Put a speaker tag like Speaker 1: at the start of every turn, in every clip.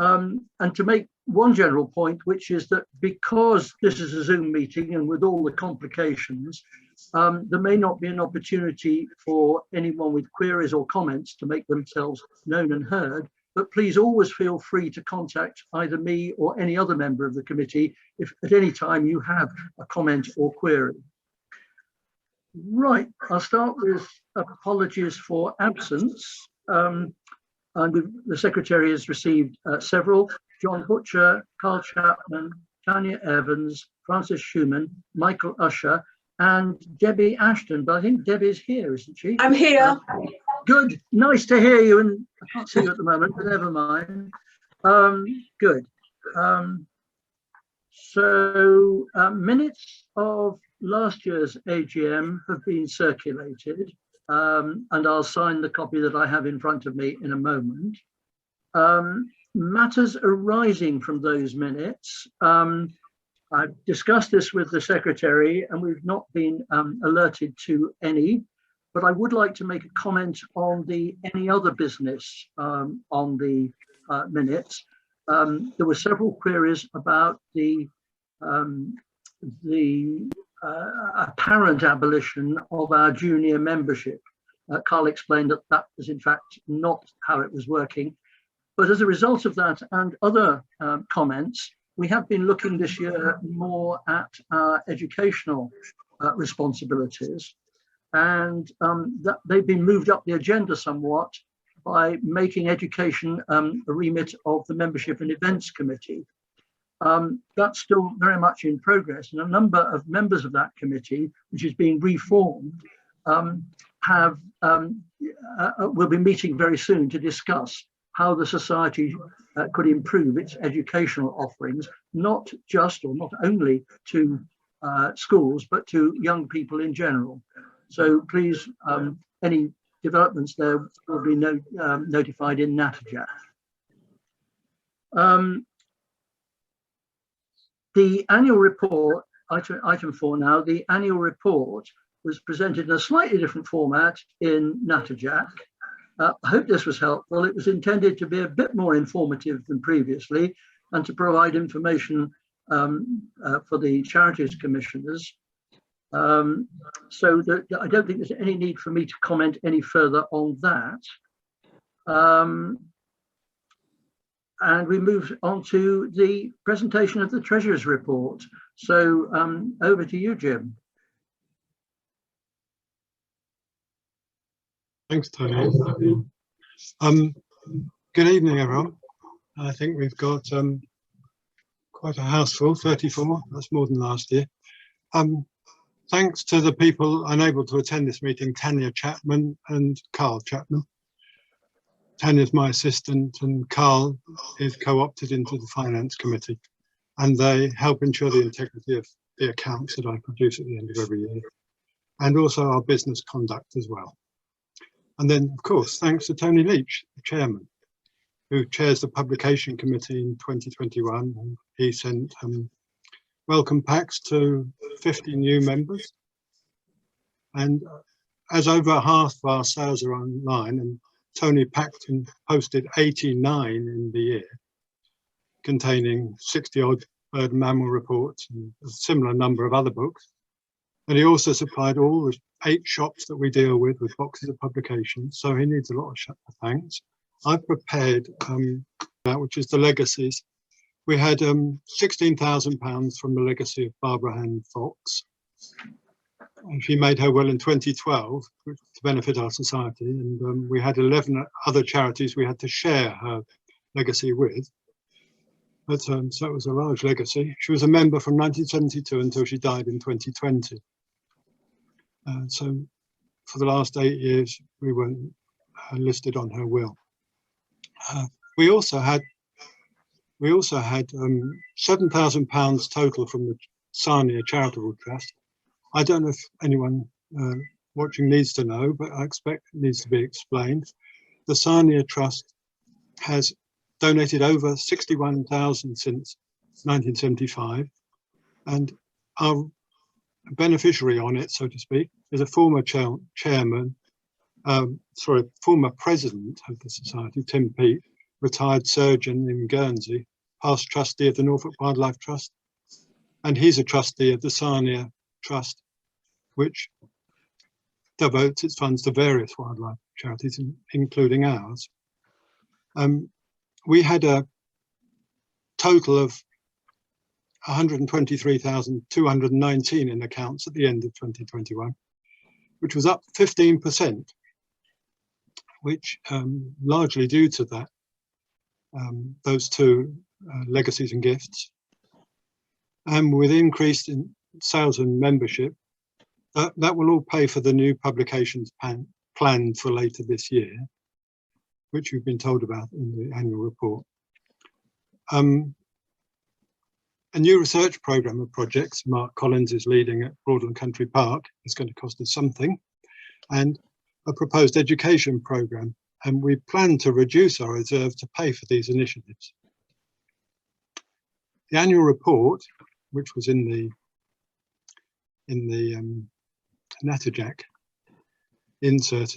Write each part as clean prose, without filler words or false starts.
Speaker 1: And to make one general point, which is that because this is a Zoom meeting and with all the complications, there may not be an opportunity for anyone with queries or comments to make themselves known and heard, but please always feel free to contact either me or any other member of the committee if at any time you have a comment or query. Right, I'll start with apologies for absence. And the Secretary has received several: John Butcher, Carl Chapman, Tanya Evans, Francis Schumann, Michael Usher, and Debbie Ashton. But I think Debbie's here, isn't she?
Speaker 2: I'm here.
Speaker 1: Good, nice to hear you. And I can't see you at the moment, but never mind. Good. So minutes of last year's AGM have been circulated. And I'll sign the copy that I have in front of me in a moment. Matters arising from those minutes. I've discussed this with the Secretary and we've not been alerted to any, but I would like to make a comment on the any other business on the minutes. There were several queries about the apparent abolition of our junior membership. Carl explained that that was in fact not how it was working. But as a result of that and other comments, we have been looking this year more at our educational responsibilities. And that they've been moved up the agenda somewhat by making education a remit of the Membership and Events Committee. That's still very much in progress, and a number of members of that committee, which is being reformed, will be meeting very soon to discuss how the society could improve its educational offerings, not just or not only to schools, but to young people in general. So please, any developments there will be notified in Naturalists. The annual report, item 4 now, the annual report was presented in a slightly different format in Naturjack. I hope this was helpful. It was intended to be a bit more informative than previously and to provide information for the Charities Commissioners. So that I don't think there's any need for me to comment any further on that. And we move on to the presentation of the Treasurer's report. So over to you, Jim.
Speaker 3: Thanks, Tony. Good evening, everyone. I think we've got quite a house full, 34. That's more than last year. Thanks to the people unable to attend this meeting, Tanya Chapman and Carl Chapman. Tanya's my assistant and Carl is co-opted into the Finance Committee, and they help ensure the integrity of the accounts that I produce at the end of every year, and also our business conduct as well. And then, of course, thanks to Tony Leach, the chairman, who chairs the Publication Committee in 2021. And he sent welcome packs to 50 new members. And as over half of our sales are online, and Tony packed and posted 89 in the year, containing 60-odd bird and mammal reports and a similar number of other books. And he also supplied all the 8 shops that we deal with boxes of publications, so he needs a lot of thanks. I've prepared that, which is the legacies. We had £16,000 from the legacy of Barbara Ann Fox. She made her will in 2012 to benefit our society, and we had 11 other charities we had to share her legacy with. But so it was a large legacy. She was a member from 1972 until she died in 2020. So for the last 8 years, we weren't listed on her will. We also had £7,000 total from the Sarnia Charitable Trust. I don't know if anyone watching needs to know, but I expect it needs to be explained. The Sarnia Trust has donated over 61,000 since 1975, and our beneficiary on it, so to speak, is a former former president of the society, Tim Peake, retired surgeon in Guernsey, past trustee of the Norfolk Wildlife Trust, and he's a trustee of the Sarnia Trust, which devotes its funds to various wildlife charities, including ours. We had a total of 123,219 in accounts at the end of 2021, which was up 15%, which largely due to that, those two legacies and gifts. And with increase in sales and membership, that will all pay for the new publications planned for later this year, which we've been told about in the annual report. A new research programme of projects Mark Collins is leading at Broadland Country Park is going to cost us something, and a proposed education programme, and we plan to reduce our reserve to pay for these initiatives. The annual report, which was in the Natterjack insert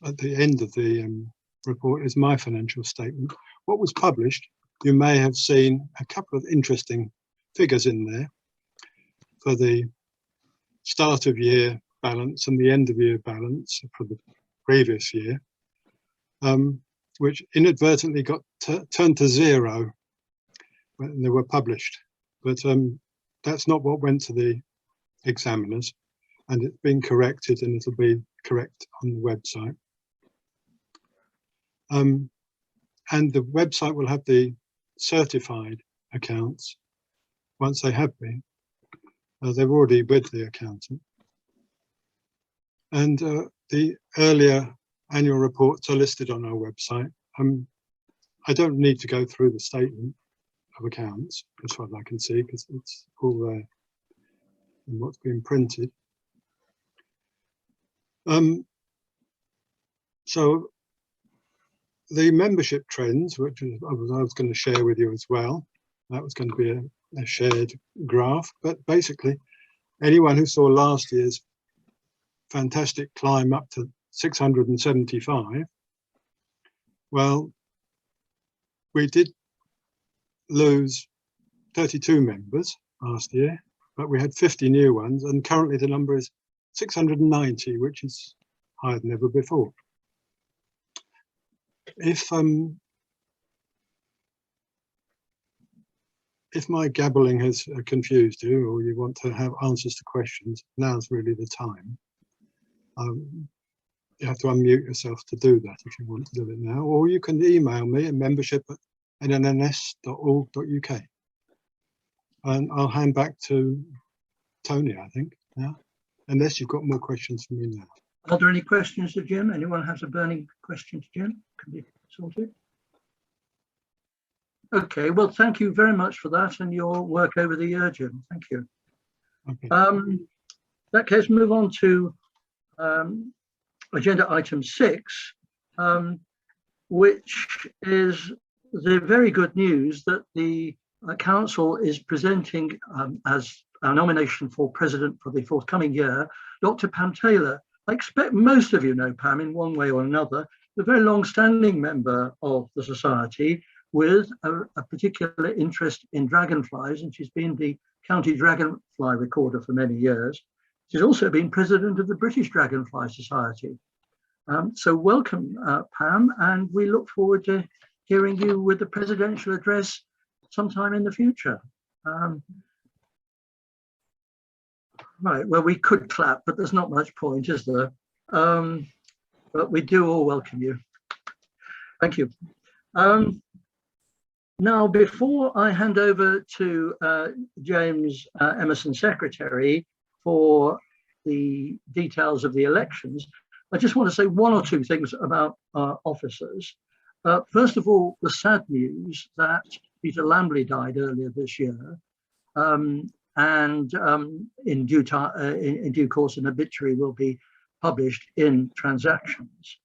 Speaker 3: at the end of the report, is my financial statement. What was published, you may have seen a couple of interesting figures in there for the start of year balance and the end of year balance for the previous year, which inadvertently got turned to zero when they were published. But that's not what went to the examiners, and it's been corrected, and it'll be correct on the website. And the website will have the certified accounts once they have been. They're already with the accountant. And the earlier annual reports are listed on our website. I don't need to go through the statement of accounts as far as I can see, because it's all there in what's been printed. So the membership trends, which I was going to share with you as well, that was going to be a shared graph, but basically anyone who saw last year's fantastic climb up to 675, well, we did lose 32 members last year, but we had 50 new ones, and currently the number is 690, which is higher than ever before. If my gabbling has confused you, or you want to have answers to questions, now's really the time. You have to unmute yourself to do that if you want to do it now, or you can email me at membership@nnns.org.uk. And I'll hand back to Tony, I think, now, unless you've got more questions for me now.
Speaker 1: Are there any questions to Jim? Anyone has a burning question to Jim? Can be sorted. Okay, well, thank you very much for that and your work over the year, Jim. Thank you.
Speaker 3: Okay.
Speaker 1: In that case, move on to agenda item 6, which is the very good news that the council is presenting as a nomination for president for the forthcoming year, Dr. Pam Taylor. I expect most of you know Pam in one way or another, a very long-standing member of the society with a particular interest in dragonflies, and she's been the county dragonfly recorder for many years. She's also been president of the British Dragonfly Society. So welcome, Pam, and we look forward to hearing you with the presidential address sometime in the future. Right, well, we could clap, but there's not much point, is there? But we do all welcome you. Thank you. Now, before I hand over to James Emerson, Secretary, for the details of the elections, I just want to say one or two things about our officers. First of all, the sad news that Peter Lambley died earlier this year, and in due course an obituary will be published in Transactions.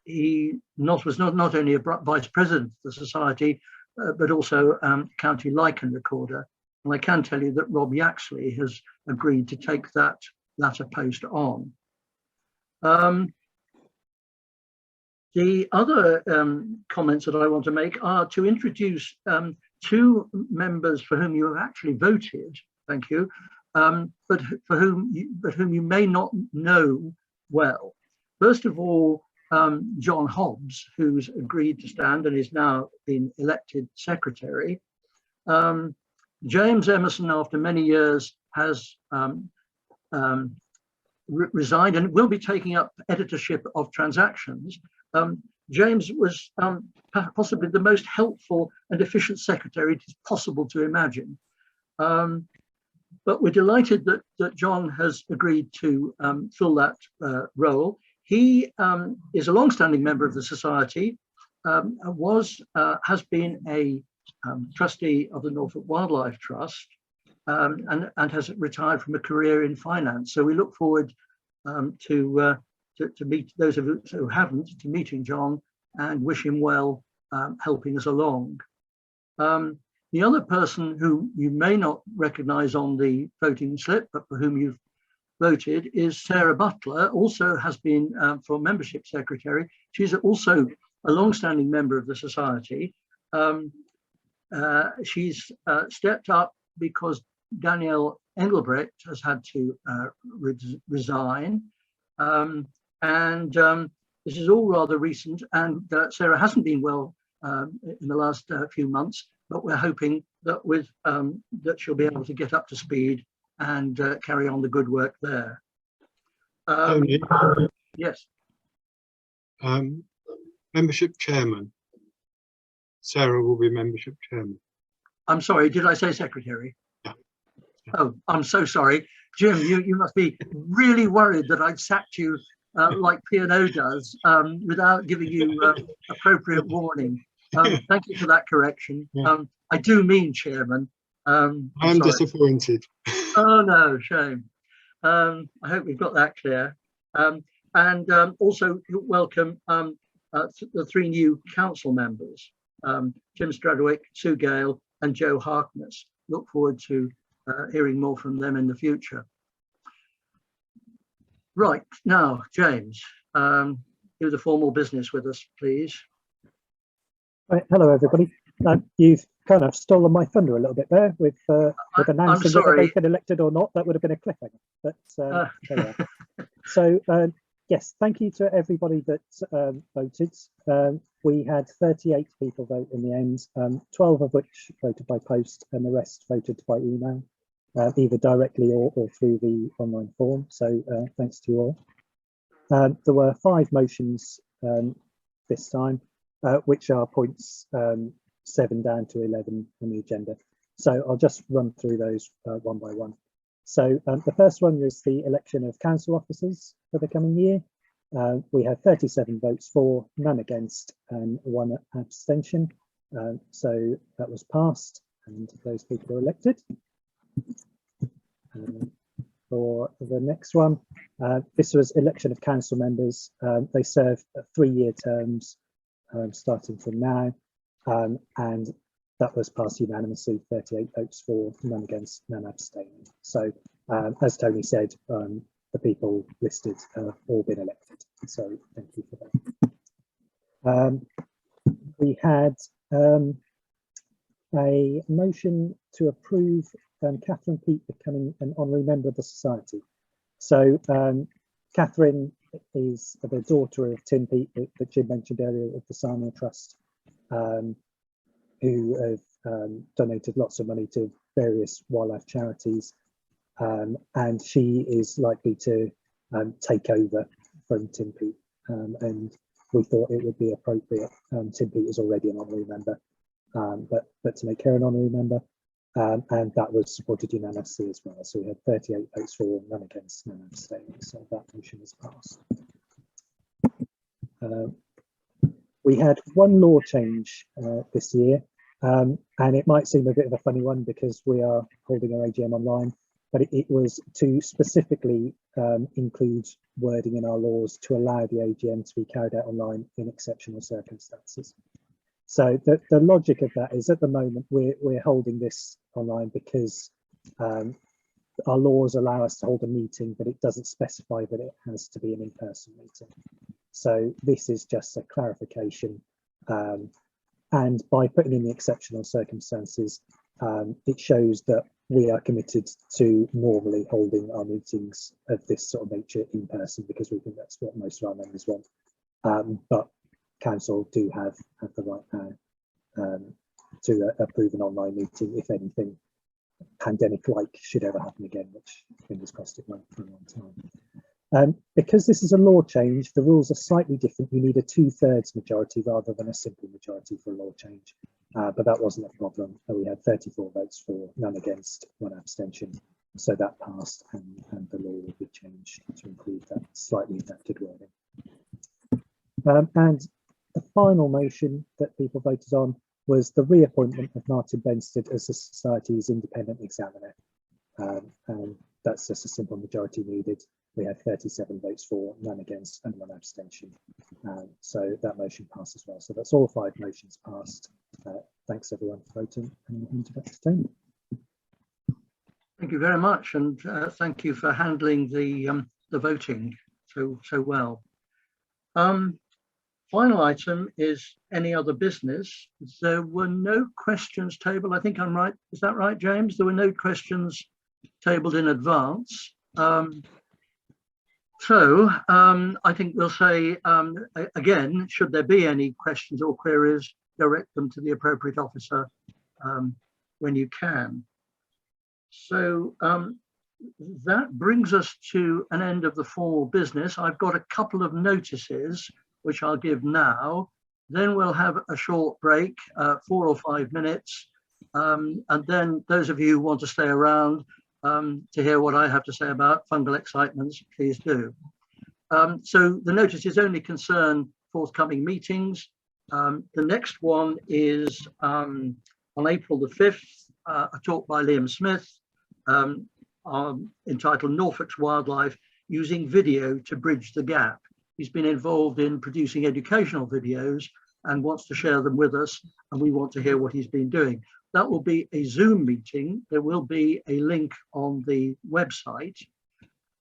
Speaker 1: He was not only a vice president of the society, but also county lichen recorder. And I can tell you that Rob Yaxley has agreed to take that latter post on. The other comments that I want to make are to introduce two members for whom you have actually voted, thank you, but whom you may not know well. First of all, John Hobbs, who's agreed to stand and is now been elected secretary. James Emerson, after many years, has resigned and will be taking up editorship of Transactions. James was possibly the most helpful and efficient secretary it is possible to imagine. But we're delighted that John has agreed to fill that role. He is a long-standing member of the Society, has been a trustee of the Norfolk Wildlife Trust, and has retired from a career in finance. So we look forward to meet those of us who haven't, to meeting John and wish him well, helping us along. The other person who you may not recognise on the voting slip, but for whom you've voted, is Sarah Butler, also has been for membership secretary. She's also a long-standing member of the Society. She's stepped up because Danielle Engelbrecht has had to resign. This is all rather recent, and Sarah hasn't been well in the last few months, but we're hoping that that she'll be able to get up to speed and carry on the good work there.
Speaker 3: Tony,
Speaker 1: yes.
Speaker 3: Membership chairman. Sarah will be membership chairman.
Speaker 1: I'm sorry, did I say secretary?
Speaker 3: Yeah.
Speaker 1: Oh, I'm so sorry. Jim, you must be really worried that I've sacked you like P&O does without giving you appropriate warning. Thank you for that correction.
Speaker 3: Yeah.
Speaker 1: I do mean chairman.
Speaker 3: I'm
Speaker 1: sorry.
Speaker 3: disappointed.
Speaker 1: Oh no, shame. I hope we've got that clear. Also welcome the three new council members, Jim Stradwick, Sue Gale and Joe Harkness. Look forward to hearing more from them in the future. Right, now, James, do the formal business with us, please.
Speaker 2: Right, hello, everybody. You've kind of stolen my thunder a little bit there with announcing whether they've been elected or not. That would have been a cliffhanger. But there we are. So, yes, thank you to everybody that voted. We had 38 people vote in the end, 12 of which voted by post and the rest voted by email, either directly or through the online form. So thanks to you all. There were 5 motions this time, which are points 7 down to 11 on the agenda. So I'll just run through those one by one. So the first one is the election of council officers for the coming year. We had 37 votes for, none against, and 1 abstention. So that was passed, and those people are elected. For the next one, this was election of council members. They serve 3-year terms starting from now, and that was passed unanimously, 38 votes for, none against, none abstaining. So as Tony said, the people listed have all been elected. So thank you for that. We had a motion to approve Catherine Peat becoming an honorary member of the Society. So Catherine is the daughter of Tim Peat that Jim mentioned earlier of the Sarnia Trust, who have donated lots of money to various wildlife charities, and she is likely to take over from Tim Peat, and we thought it would be appropriate. Tim Peat is already an honorary member, but to make her an honorary member, and that was supported unanimously as well. So we had 38 votes for, none against, none abstaining. So that motion is passed. We had 1 law change this year, and it might seem a bit of a funny one because we are holding our AGM online, but it was to specifically include wording in our laws to allow the AGM to be carried out online in exceptional circumstances. So the logic of that is, at the moment we're holding this online because our laws allow us to hold a meeting, but it doesn't specify that it has to be an in-person meeting. So this is just a clarification, and by putting in the exceptional circumstances, it shows that we are committed to normally holding our meetings of this sort of nature in person, because we think that's what most of our members want. But council do have the right now to approve an online meeting if anything pandemic-like should ever happen again, which fingers crossed it won't for a long time. Because this is a law change, the rules are slightly different. You need a 2/3 majority rather than a simple majority for a law change. But that wasn't a problem. We had 34 votes for, none against, 1 abstention. So that passed, and the law will be changed to include that slightly adapted wording. And the final motion that people voted on was the reappointment of Martin Benstead as the Society's independent examiner. And that's just a simple majority needed. We had 37 votes for, none against, and 1 abstention. So that motion passed as well. So that's all 5 motions passed. Thanks everyone for voting, and into back to Tony.
Speaker 1: Thank you very much, and thank you for handling the voting so well. Final item is any other business. There were no questions tabled. I think I'm right. Is that right, James? There were no questions tabled in advance. So I think we'll say, again, should there be any questions or queries, direct them to the appropriate officer when you can. So that brings us to an end of the formal business. I've got a couple of notices, which I'll give now. Then we'll have a short break, 4 or 5 minutes. And then those of you who want to stay around to hear what I have to say about fungal excitements, please do. So the notices only concern forthcoming meetings. The next one is on April the 5th, a talk by Liam Smith entitled Norfolk's Wildlife Using Video to Bridge the Gap. He's been involved in producing educational videos and wants to share them with us, and we want to hear what he's been doing. That will be a Zoom meeting. There will be a link on the website.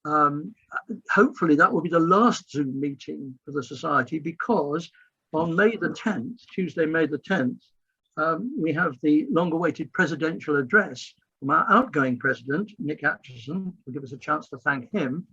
Speaker 1: Hopefully that will be the last Zoom meeting for the Society, because on May the 10th, Tuesday, May the 10th, we have the long-awaited presidential address from our outgoing president, Nick Atchison. We'll give us a chance to thank him.